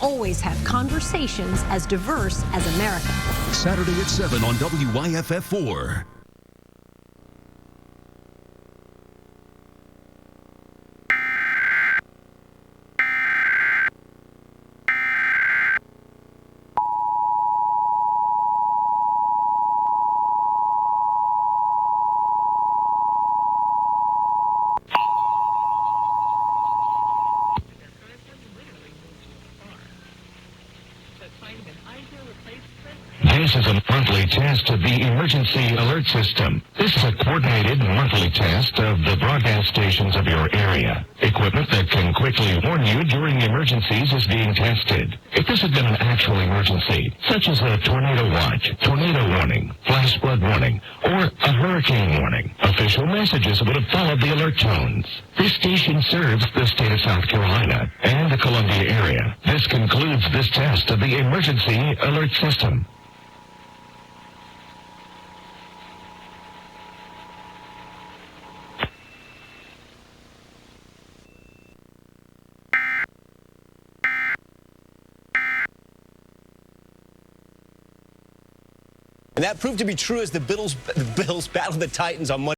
always have conversations as diverse as America. Saturday at 7 on WYFF4. This is a monthly test of the emergency alert system. This is a coordinated monthly test of the broadband stations of your area. Equipment that can quickly warn you during emergencies is being tested. If this had been an actual emergency, such as a tornado watch, tornado warning, flash flood warning, or a hurricane warning, official messages would have followed the alert tones. This station serves the state of South Carolina and the Columbia area. This concludes this test of the emergency alert system. And that proved to be true as the Bills battled the Titans on Monday.